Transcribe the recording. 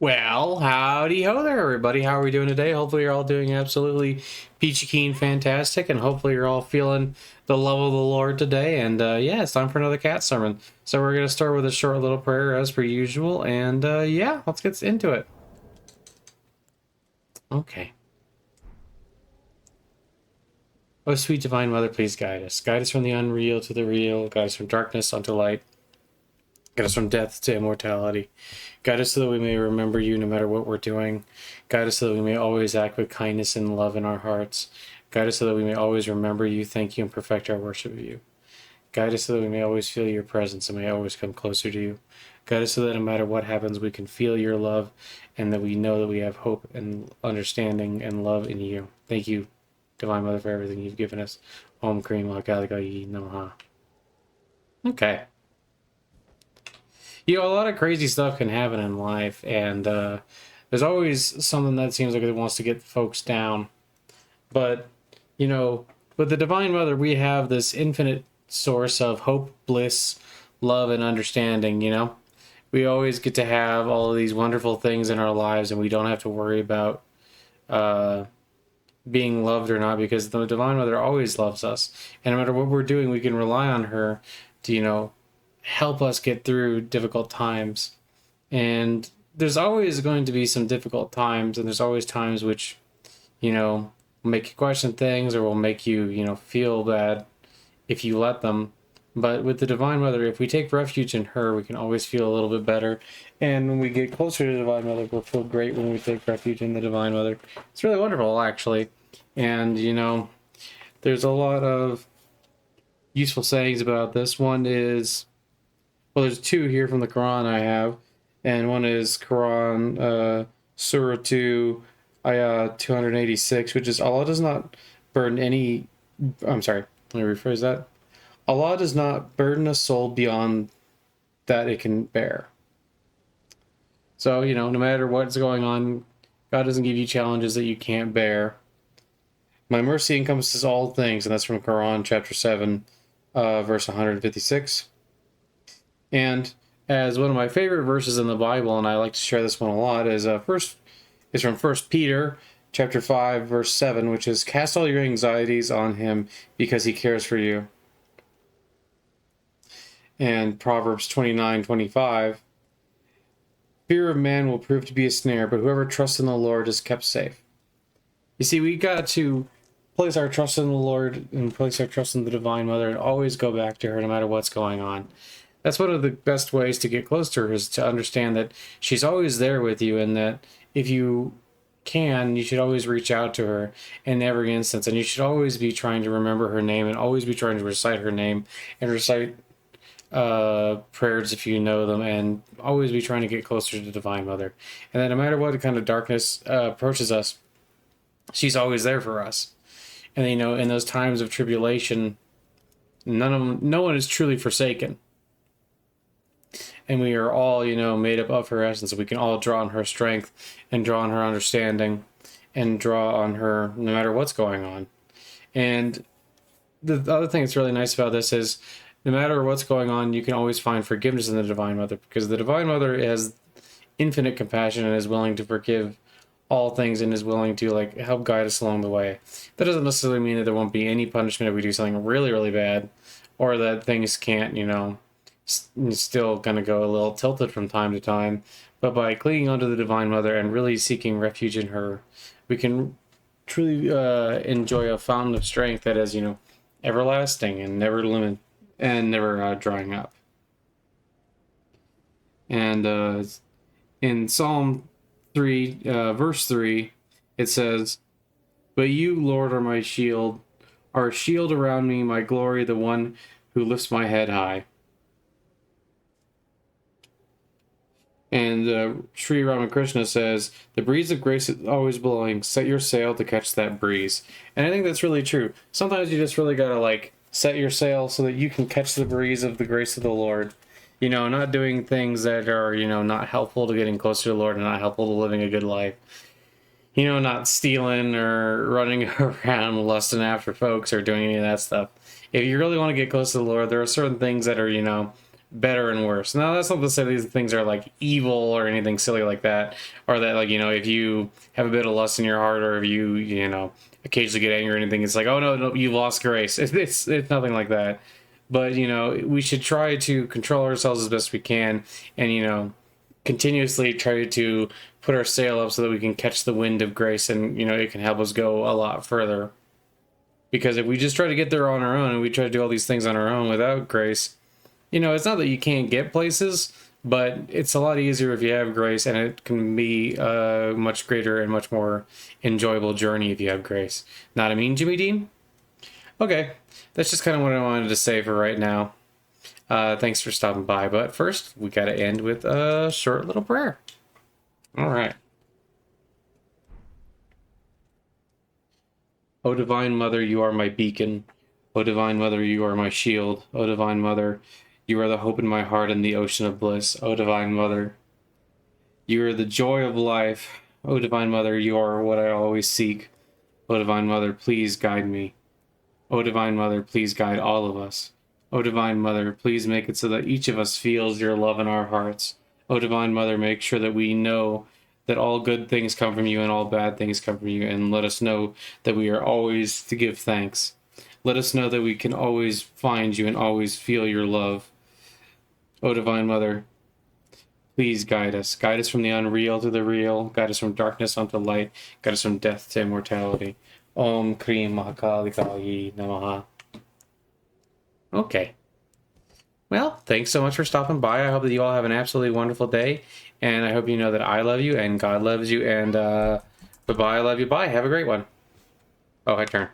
Well, howdy ho there, everybody. How are we doing today? Hopefully, you're all doing absolutely peachy keen fantastic, and hopefully, you're all feeling the love of the Lord today. And yeah, it's time for another cat sermon. So, we're going to start with a short little prayer as per usual. And yeah, let's get into it. Okay. Oh, sweet divine mother, please guide us. Guide us from the unreal to the real. Guide us from darkness unto light. Guide us from death to immortality. Guide us so that we may remember you no matter what we're doing. Guide us so that we may always act with kindness and love in our hearts. Guide us so that we may always remember you, thank you, and perfect our worship of you. Guide us so that we may always feel your presence and may always come closer to you. Guide us so that no matter what happens, we can feel your love and that we know that we have hope and understanding and love in you. Thank you, Divine Mother, for everything you've given us. Om Krim Lakalikai Namaha. Okay. You know, a lot of crazy stuff can happen in life, and there's always something that seems like it wants to get folks down. But, you know, with the Divine Mother, we have this infinite source of hope, bliss, love, and understanding, you know? We always get to have all of these wonderful things in our lives, and we don't have to worry about being loved or not, because the Divine Mother always loves us. And no matter what we're doing, we can rely on her to, you know, help us get through difficult times. And there's always going to be some difficult times, and there's always times which, you know, will make you question things or will make you, you know, feel bad if you let them. But with the Divine Mother, if we take refuge in her, we can always feel a little bit better. And when we get closer to the Divine Mother, we'll feel great when we take refuge in the Divine Mother. It's really wonderful, actually. And, you know, there's a lot of useful sayings about this. One is, well, there's two here from the Quran I have, and one is Quran Surah 2, Ayah 286, which is Allah does not burden any. I'm sorry, let me rephrase that. Allah does not burden a soul beyond that it can bear. So, you know, no matter what's going on, God doesn't give you challenges that you can't bear. My mercy encompasses all things, and that's from Quran chapter 7, verse 156. And as one of my favorite verses in the Bible, and I like to share this one a lot, is from 1 Peter chapter 5, verse 7, which is, cast all your anxieties on him because he cares for you. And Proverbs 29:25, fear of man will prove to be a snare, but whoever trusts in the Lord is kept safe. You see, we got to place our trust in the Lord and place our trust in the Divine Mother and always go back to her no matter what's going on. That's one of the best ways to get close to her, is to understand that she's always there with you, and that if you can, you should always reach out to her in every instance, and you should always be trying to remember her name and always be trying to recite her name and recite prayers if you know them, and always be trying to get closer to the Divine Mother. And that no matter what kind of darkness approaches us, she's always there for us. And, you know, in those times of tribulation, no one is truly forsaken. And we are all, you know, made up of her essence. We can all draw on her strength and draw on her understanding and draw on her no matter what's going on. And the other thing that's really nice about this is, no matter what's going on, you can always find forgiveness in the Divine Mother, because the Divine Mother has infinite compassion and is willing to forgive all things and is willing to, like, help guide us along the way. That doesn't necessarily mean that there won't be any punishment if we do something really, really bad, or that things can't, you know, still gonna go a little tilted from time to time. But by clinging onto the Divine Mother and really seeking refuge in her, we can truly enjoy a fountain of strength that is, you know, everlasting and never drying up. And in Psalm 3, verse 3, it says, but you, Lord, are my shield, are a shield around me, my glory, the one who lifts my head high. And Sri Ramakrishna says, the breeze of grace is always blowing, set your sail to catch that breeze. And I think that's really true. Sometimes you just really gotta, like, set your sail so that you can catch the breeze of the grace of the Lord. You know, not doing things that are, you know, not helpful to getting closer to the Lord and not helpful to living a good life. You know, not stealing or running around lusting after folks or doing any of that stuff. If you really want to get close to the Lord, there are certain things that are, you know, better and worse. Now, that's not to say these things are like evil or anything silly like that, or that, like, you know, if you have a bit of lust in your heart, or if you know, occasionally get angry or anything, it's like, oh no, no, you've lost grace. It's nothing like that. But, you know, we should try to control ourselves as best we can, and, you know, continuously try to put our sail up so that we can catch the wind of grace, and, you know, it can help us go a lot further. Because if we just try to get there on our own, and we try to do all these things on our own without grace, you know, it's not that you can't get places, but it's a lot easier if you have grace, and it can be a much greater and much more enjoyable journey if you have grace. Not a mean, Jimmy Dean? Okay, that's just kind of what I wanted to say for right now. Thanks for stopping by, but first, we got to end with a short little prayer. All right. O Divine Mother, you are my beacon. O Divine Mother, you are my shield. O Divine Mother, you are the hope in my heart and the ocean of bliss. O Divine Mother, you are the joy of life. O Divine Mother, you are what I always seek. O Divine Mother, please guide me. O Divine Mother, please guide all of us. O Divine Mother, please make it so that each of us feels your love in our hearts. O Divine Mother, make sure that we know that all good things come from you and all bad things come from you, and let us know that we are always to give thanks. Let us know that we can always find you and always feel your love. O Divine Mother, please guide us. Guide us from the unreal to the real. Guide us from darkness onto light. Guide us from death to immortality. Om Krim Mahakali Namaha. Okay. Well, thanks so much for stopping by. I hope that you all have an absolutely wonderful day. And I hope you know that I love you and God loves you. And bye-bye, I love you. Bye. Have a great one. Oh, I turn.